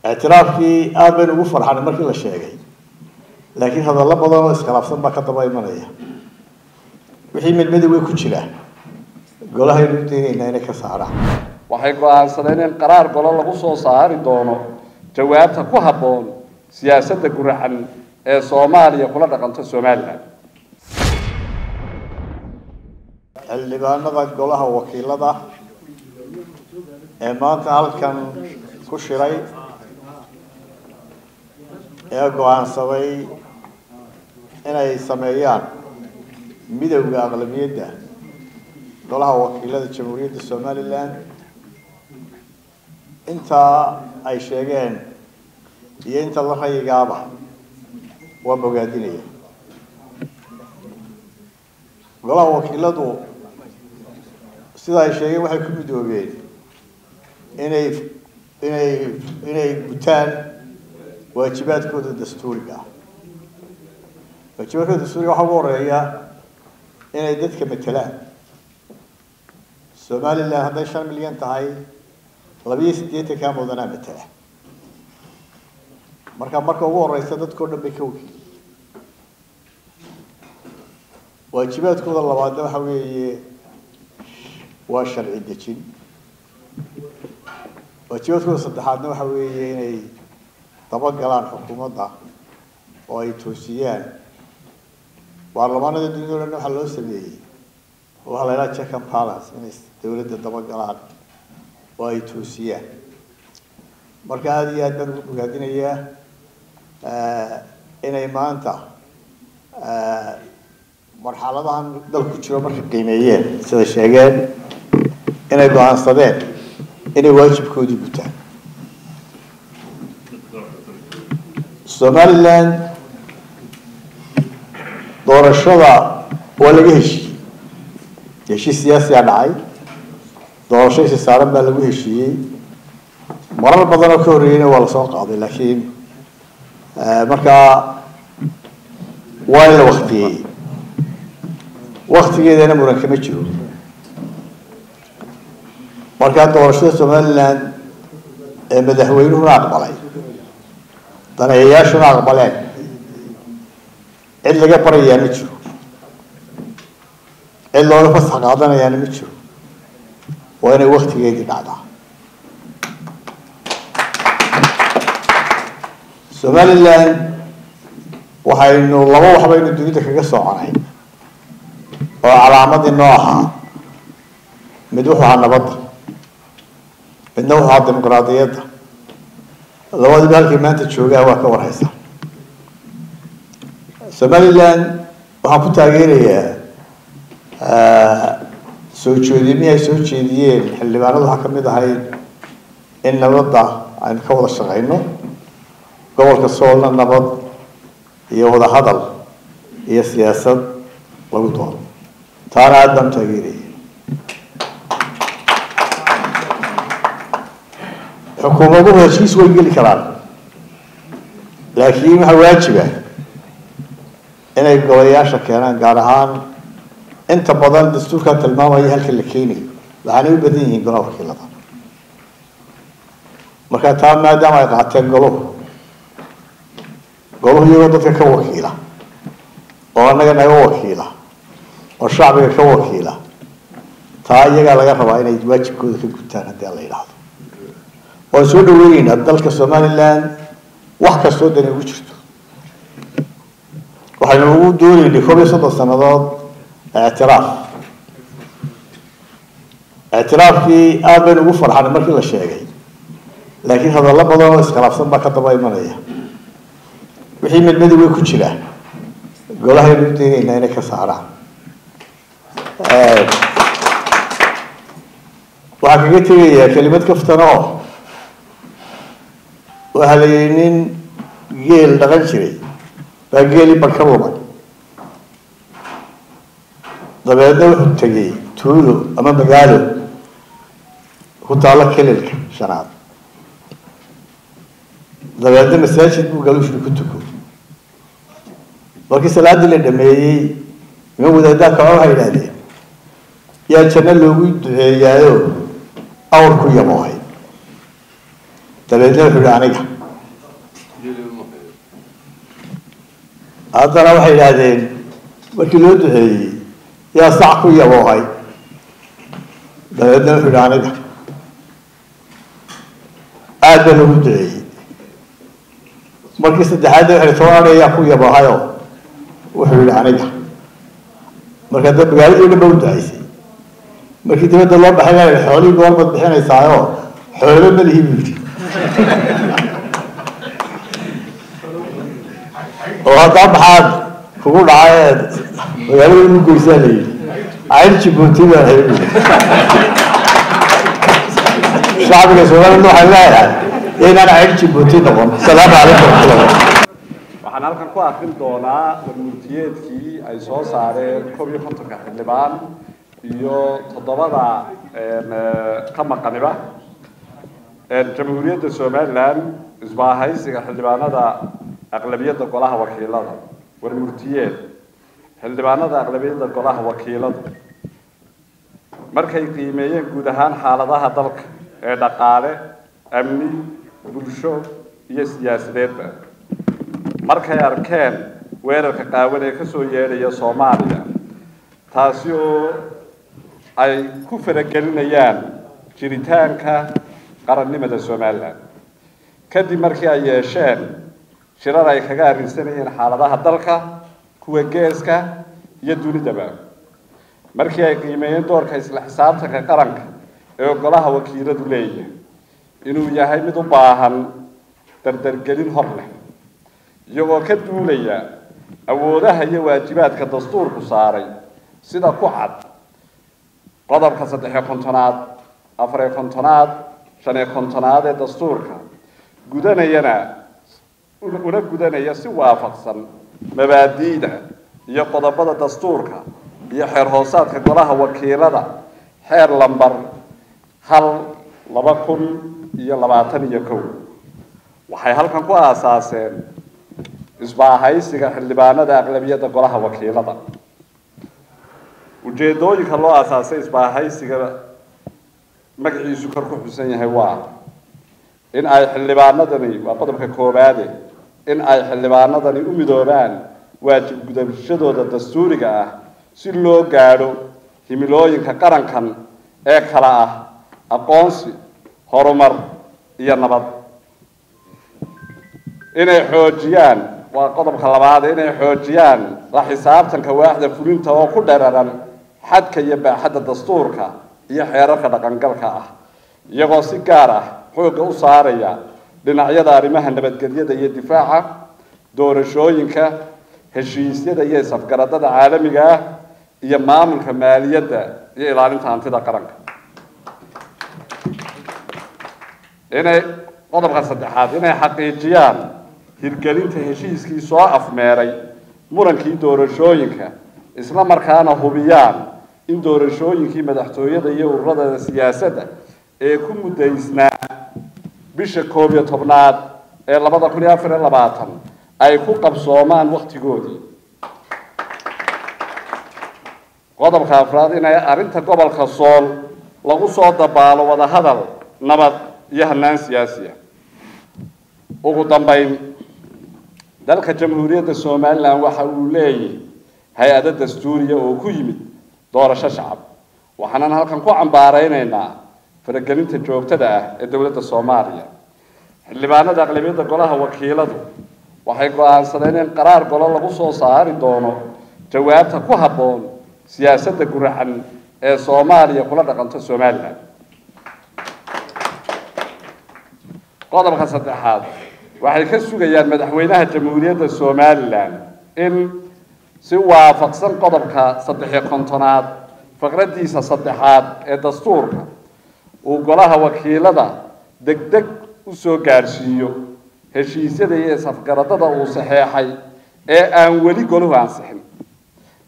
اعترافي آبن وفر حنا مركي لا شيء لكن هذا الله بدل إسكالافسن ما كتب أي منايا وحين من المدوي كتشله قالها يريدين إنه كسارة وحيقوا سنين القرار قال الله بصوا صار دونه جوابته كهبون سياسة جرحن الصومالية كلها دقنت الصومالية اللي بأننا قالها وكيل هذا ما تعال كان كشري يقول عن سوي إن السمايان مدوا أغلبية ده قالها وكيل هذا جمهورية الصوماليلاند أنت أي شيئين أنت الله يجابه وبقادينه قالها وكيل هذا سيدا شيئين waxay ku midoobeen inay gutaan waajibaadkooda dastuuriga waajibaadkooda dastuuriga waxa ugu horeeya inay dadka matalaan Soomaaliland hadday 5 milyan tahay 280 ka mudana matala marka ugu horeysa dadkoo dhan bay ka wakiil waajibaadkooda labaad waxa weeye وشرعي دجين وجودكم صدحاتنا waxa weeye inay dabagalaan xukuumadda oo ay toosiyaan baarlamaanada dunida waxa loo sameeyay waxa la yiraahdaa check and balance inay dawladda dabagalaan oo ay toosiyaan marka aad iyo aad baan ugu bogaadinayaa inay maanta marxaladahan dalku jiro marka qiimeeyeen sida sheegeen inay go'aansadeen inay waajibkoodii gutaan Somaliland doorashada waa laga heshiis siyaasi ah dhacay doorashada saaran baa lagu heshiiyay marar badan oo ka horeeyay waa la soo qaaday laakiin marka waa la waqtigeedana muran kama jiro marka doorashada Somaliland ee madaxweynuhu aqbalay daneeyaashuna aqbaleen cid laga barayaa ma jiro cid looga fasax qaadanayaa ma jiro waa inay waqtigeedii dhacdaa Somaliland waxaynu laba waxbaynu dunida kaga soconay oo calaamad inoo ahaa mid wuxuu ahaa nabadda midna wuxuu ahaa dimuqraadiyadda labadii halkii maanta joogaa waa ka warhaysa Somaliland waxaan ku taageerayaa soo jeedintii ay soo jeediyeen xildhibaanadu waxa ka mid ahayd in nabadda aynu ka wada shaqeyno gobolka Soolna nabad iyo wada hadal iyo siyaasad lagu doono taana aad baan taageeraya xukuumaduhu heshiis way geli karaan laakiin waxa waajib ah inay golayaasha keenaan gaar ahaan inta badan dastuurka tilmaamaya halka la keenayo waxaanay u badan yihiin golaha wakiilada marka taa maadaama ay qaateen goluhu iyagoo dadka ka wakiila oo annaga naga wakiila oo shacbiga ka wakiila taa iyaga laga rabaa inay waajibkooda ka gutaan haddii la yiraahdo oo soo dhaweeyna dalka Somaliland wax ka soo danay ugu jirto waxaynu ugu doonaynay 13 sanadood اعترافي آبن وفر حنا مركي لا شيء لكن هذا الله بدل إسكالافسن ما كتب أي منايا وحين من المدوي كتشله قالها يريدين إنه كسارة وحقيقتي كلمة كفتناه وهالينين جيل دغنشري فجيلي بكرمه dabeedna wuxuu tagay tuulo ama magaalo ku taala kelilka shanaad dabeedna masaajid buu galuushii ku tuko markii salaadii la dhameeyay ma wadaadka ka waxay yiraahdeen yaa janno loogu duceeyaayo awr ku yabohay dabeedna wuxuu yidhi aniga haddana waxay yidhaahdeen markii loo duceeyey yaa sac ku yaboohay dabeedna wuxuu yidhi aniga aad baa lagu duceeyey markii saddexaadna waxay toban ayaa ku yaboohayoo wuxuu yidhi aniga marka da magaaladii dhan ba u ducaysay markii dibadda loo baxay baa yidhi xoolihii goormaad bixinaysaayoo xoolo malihii buu yidhi oo haddaa maxaad kugu dhacay magaalada ugu goysaa la yidhi cayr Djibouti baa hayay shacbiga Soomaaliya waxay leeyahay inaan cayr Djibouti noqon salaamu calaykum waxaan halkan ku akhrin doonaa warmurtiyeedkii ay soo saareen 51 xildhibaan iyo 7 ka maqaniba jamhuuriyadda Somaliland isbaahaysiga xildhibaanada aqlabiyadda golaha wakiilada warmurtiyeed xildhibaanada aqlabiyadda golaha wakiilada markay qiimeeyeen guud ahaan xaaladaha dalka ee dhaqaale amni bulsho iyo siyaasadeedba markay arkeen weerarka qaawan ee ka soo yeedhaya Soomaaliya taasi oo ay ku faragelinayaan jiritaanka qarannimada Somaliland kadib markii ay yeesheen shirar ay kaga arrinsanayeen xaaladaha dalka kuwa geeska iyo dunidaba markii ay qiimeeyeen doorka isla xisaabtanka qaranka ee golaha wakiiladu leeyahay inuu yahay mid u baahan dardargelin hor leh iyagoo ka duulaya awoodaha iyo waajibaadka dastuurku saaray sida ku cad qodobka 3-kontonaad 4-kontonaad 5-kontonaad ee dastuurka gudanaya si waafaqsan mabaadi'da iyo qodobada dastuurka iyo xeer hoosaadka golaha wakiilada xeer lambar 1/2021 waxay halkan ku aasaaseen isbaahaysiga xildhibaanada aqlabiyadda golaha wakiilada ujeedooyinka loo aasaasay isbaahaysiga magaciisu kor ku xusan yahay waa in ay xildhibaanadani waa qodobka koowaad in ay xildhibaanadani u midoobaan waajib gudashadooda dastuuriga ah si loo gaadho himilooyinka qarankan ee kala ah aqoonsi horumar iyo nabad inay xoojiyaan waa qodobka labaad inay xoojiyaan la xisaabtanka waaxda fulinta oo ku dheeraran xadka iyo baaxadda dastuurka iyo xeerarka dhaqangalka ah iyagoo si gaar ah xooga u saaraya dhinacyada arrimaha nabadgelyada iyo difaaca doorashooyinka heshiisyada iyo safgaradada caalamiga ah iyo maamulka maaliyadda iyo ilaalinta hantida qaranka inay qodobka saddexaad inay xaqiijiyaan hirgelinta heshiiskii soo afmeeray murankii doorashooyinka isla markaana hubiyaan in doorashooyinkii madaxtooyada iyo ururada siyaasadda ee ku mudaysnaa bisha 11 ee 2024 ay ku qabsoomaan waqtigoodii qodobka afraad inay arrinta gobolka Sool lagu soo dabaalo wada hadal nabad iyo hannaan siyaasi ah ugu dambeyn dalka jamhuuriyadda Somaliland waxa uu leeyahay hay'ado dastuuriya oo ku yimid doorasho shacab waxaan halkan ku cambaaraynaynaa faragelinta joogtada ah ee dawladda Soomaaliya xildhibaanada aqlabiyadda golaha wakiiladu waxay go'aansadeen in qaraar golo lagu soo saari doono jawaabta ku habboon siyaasadda guracan ee Soomaaliya kula dhaqanto Somaliland qodobka saddexaad waxay ka sugayaan madaxweynaha jamhuuriyadda Somaliland in si waafaqsan qodobka 3-kontonaad faqradiisa 3aad ee dastuurka uu golaha wakiilada degdeg u soo gaarsiiyo heshiisyada iyo safgaradada uu saxeexay ee aan weli goluhu ansixin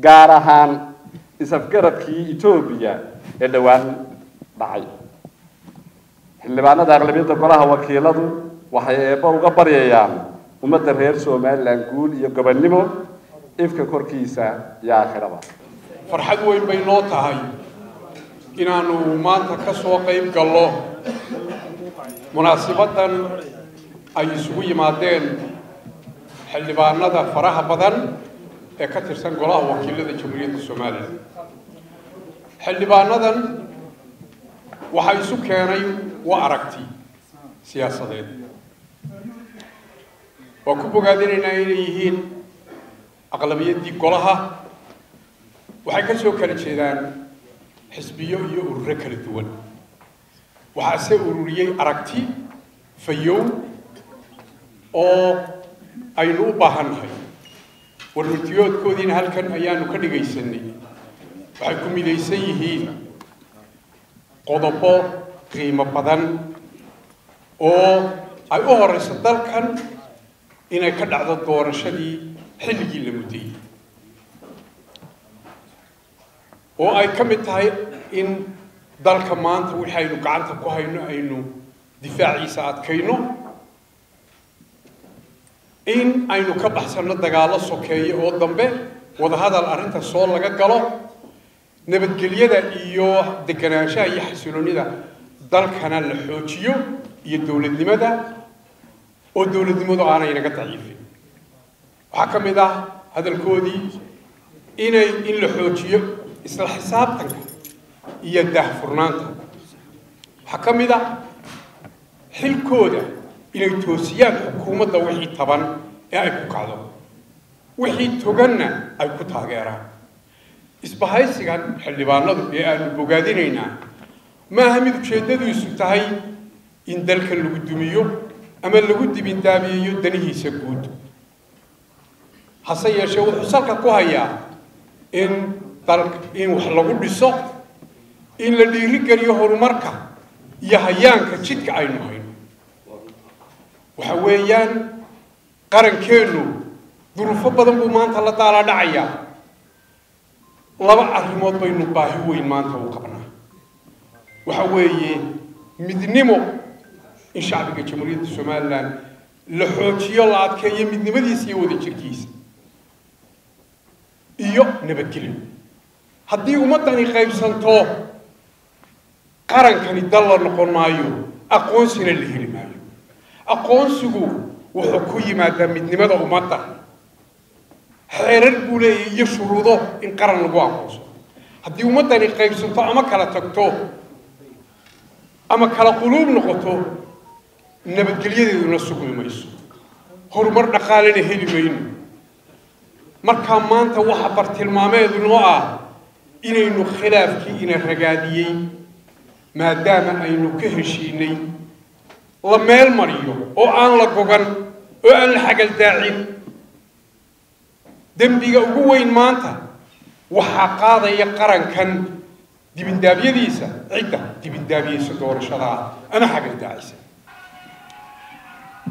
gaar ahaan isafgaradkii Itoobiya ee dhawaan dhacay xildhibaanada aqlabiyadda golaha wakiiladu waxay eeba uga baryayaan ummadda reer Somaliland guul iyo gobonnimo ifka korkiisa iyo aakhirada farxad weyn bay noo tahay inaanu maanta ka soo qayb galno munaasabadan ay isugu yimaadeen xildhibaanada faraha badan ee ka tirsan golaha wakiilada Jamhuuriyadda Soomaaliya. xildhibaanadan waxa isu keenay waa aragti siyaasadeed. waa ku bogaadinaynaa inay yihiin aqlabiyadii golaha. waxay ka soo kala jeedaan xisbiyo iyo ururo kala duwan. waxaa se ururiyay aragti fayow oo aynu u baahannahay. warmurtiyoodkoodiina halkan ayaanu ka dhigaysanay. waxay ku midaysan yihiin qodobo qiimo badan oo ay u horeyso dalkan inay ka dhacdo doorashadii xilligii la mudayay, oo ay ka mid tahay in dalka maanta waxaynu gacanta ku hayno aynu difaaciisa adkayno, in aynu ka baxsano dagaalo sokeeye oo dambe, wadahadal arrinta soo laga galo, nabadgelyada iyo deganaanshaha iyo xasiloonida dalkana la xoojiyo, iyo dowladnimada oo dowladnimadu aanay naga daciifin. waxaa ka mid ah hadalkoodii in la xoojiyo isla xisaabtanka iyo daahfurnaanta. waxaa ka mid ah xilkooda inay toosiyaan xukuumadda wixii taban ee ay ku kacdo, wixii toganna ay ku taageeraan. isbahaysigan xildhibaanadu ee aanu bogaadinaynaa maaha mid ujeeddadiisu tahay in dalka lagu dumiyo ama lagu dibindaabiyeeyo danihiisa guud. hase yeeshee wuxuu salka ku hayaa in wax lagu dhiso, in la dhiirigeliyo horumarka iyo hayaanka jidka aynu hayno. waxa weeyaan qarankeennu duruufo badan buu maanta la daala dhacayaa. laba arrimood baynu baahi weyn maanta u qabnaa. waxa weeye midnimo, in shacbiga Jamhuuriyadda Soomaaliland la xoojiyo, la adkeeyo midnimadiisa iyo wadajirkiisa, iyo nabadgelyo. haddii ummadani qaybsanto qarankani dal la noqon maayo, aqoonsina la heli maayo. aqoonsigu wuxuu ku yimaadaa midnimada ummadda. xeerar buu leeyahay iyo shuruudo in qaran lagu aqoonso. haddii ummadani qaybsanto ama kala tagto ama kala quluub noqoto, nabadgelyadeeduna sugmi mayso, horumar dhaqaalena heli mayno. markaa maanta waxa bartilmaameedu noo ah inaynu khilaafkii ina ragaadiyey, maadaama aynu ka heshiinay, la meel mariyo oo aan la gogan, oo aan la xagal daacin. dembiga ugu weyn maanta waxaa qaadaya qarankan dibindaabyadiisa cidda dibindaabiyeysa doorashada ama xagal daacisa.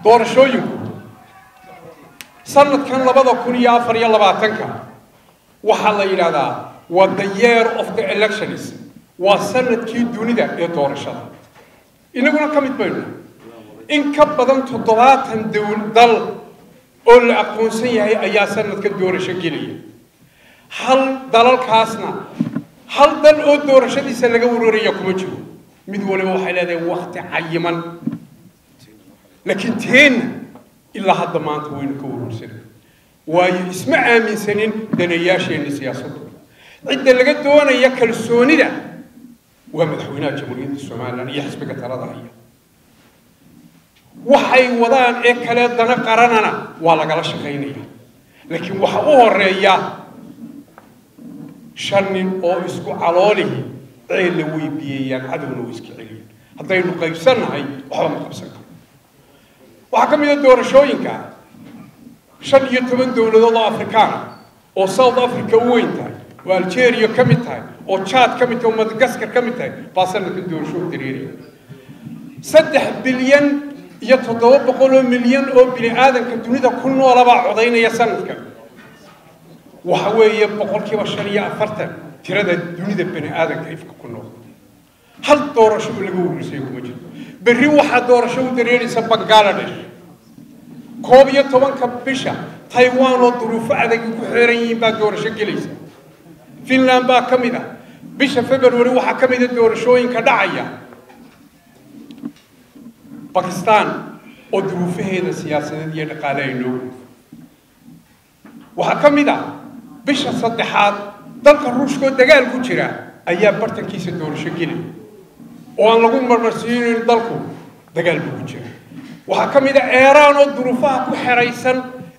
doorashooyinku sanadkan 2024 waxaa la yidhaahdaa waa the year of the elections. waa sanadkii dunida ee doorashada. inaguna ka mid baynu in ka badan 70 dal oo la aqoonsan yahay ayaa sanadka doorasho gelaya. dalalkaasna hal dal oo doorashadiisa laga warwaraya kuma jiro. mid waliba waxay leedahay waqti cayiman. laakiin teena ilaa hadda maanta waynu ka warwarsanay, waayo isma aaminsanin danayaasheena siyaasadda. cidda laga doonaya kalsoonida waa madaxweynaha Jamhuuriyadda Soomaaliland iyo xisbiga talada haya. waxay wadaan ee kale dana qaranana waa lagala shaqaynaya. laakiin waxa u horeeya 5 nin oo isku caloolihi ceel la weydiiyaan, cadowna way iska celiyaan. haddaynu qaybsannahay waxba ma qabsan karo. waxaa ka mid ah doorashooyinka 15 dowladood oo Afrikaan oo South Africa u weyn tahay, oo Algeria ka mid tahay, oo Chad ka mid tahay, oo Madagascar ka mid tahay, baa sanadkan doorasho dareeraya. 3 bilyan iyo 700 milyan oo bini aadanka dunida ku nool baa codaynaya sanadkan. waxa weeye 45% tirada dunida bini aadanka ifka ku nool. hal doorasho lagu warrisay kuma jiro. berri waxaa doorasho u dareeraysa Bangladesh. 11 bisha Taiwan oo duruufo adag ku xiran yihiin baa doorasho gelaysa. Finland baa ka mid ah. bisha February waxaa ka mid ah doorashooyinka dhacaya. باكستان oo duruufaheeda siyaasadeed iyo dhaqaale ay noogu waxa kamida bisha saddexaad dalka ruushka oo dagaal ku jira ayaa bartankiisa doorasho gelay oo aan lagu marmarsiinin dalku dagaal ku jira waxa kamida Iran oo duruufaha ku xiraysan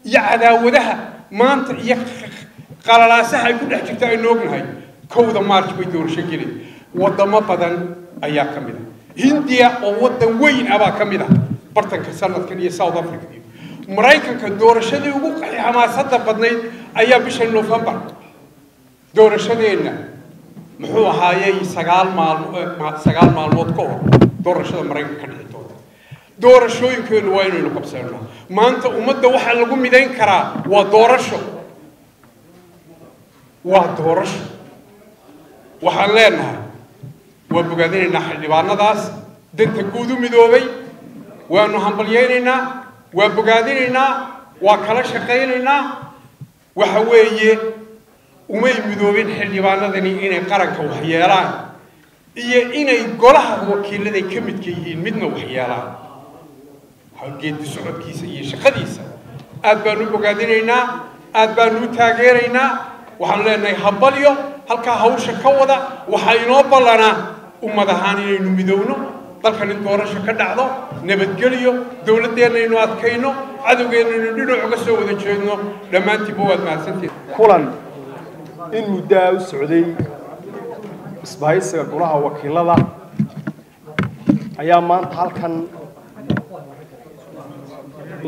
iyo cadaawadaha maanta iyo qalalaasaha ay ku dhex jirta ay noognahay kowda March bay doorasho gelay wadamo badan ayaa kamida Hindiya oo wadan weyn aba kamida bartanka sanadkan iyo South Africa Mareykanka doorashadii ugu xamaasadda badnayd ayaa bisha November doorashadeena muxuu ahaayay 9 maalmood ka hor doorashada Mareykanka ka dhici doonta doorashooyinkeenu waa inaynu qabsanaa maanta ummadda waxa lagu midayn karaa waa doorasho waxaan leenahay waa bogaadinaynaa xildhibaanadaas danta guud u midoobay waanu hambalyeynayna waa bogaadinaynaa waa kala shaqeynaynaa waxa weeye umay midoobin xildhibaanadani inay qaranka wax yeelaan iyo inay golaha wakiilada ka mid yihiin midna wax yeelaan halgeedii socodkiisa iyo shaqadiisa aad baanu bogaadinaynaa aad baanu taageeraynaa waxaan leenahay habalyo halka hawsha ka wada waxa inoo ballanaa ummadahan inaynu midowno dalkan in doorasho ka dhacdo nabadgeliyo dawladeena inuu adkayno cadawgeena inuu dhinac uga soo wada jeedno dhamaantiiba waad mahadsantihiin kulan in muddo u socday isbahaysiga golaha wakiilada ayaa maanta halkan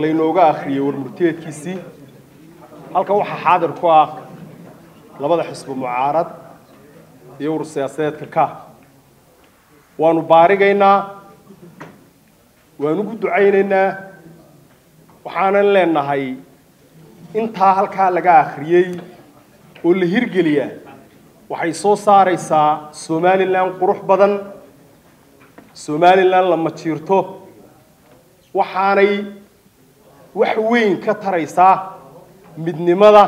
laynooga akhriyay warmurtiyeedkiisii halkan waxaa xaadir ku ah labada xisbi mucaarad iyo urur siyaasadeedka ka waanu baarigaynaa waanu ugu ducaynaynaa waxaanan leenahay intaa halkaa laga akhriyey oo la hirgeliyaa waxay soo saaraysaa Somaliland qurux badan Somaliland lama jiirto waxaanay wax weyn ka taraysaa midnimada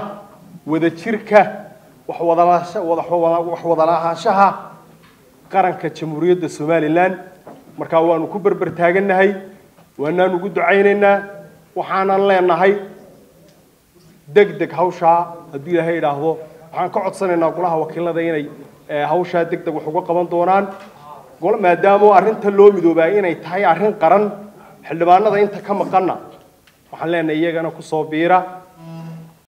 wada jirka wax wada lahaanshaha qaranka jamhuuriyadda Somaliland marka waanu ku barbar taaganahay waanaan ugu ducaynaynaa waxaanan leenahay degdeg hawsha haddii Ilaahay yiraahdo waxaan ka codsanaynaa golaha wakiilada inay hawsha degdeg wax uga qaban doonaan gol maadaama arrinta loo midoobay inay tahay arrin qaran xildhibaanada inta ka maqana waxaan leenahay iyagana ku soo biira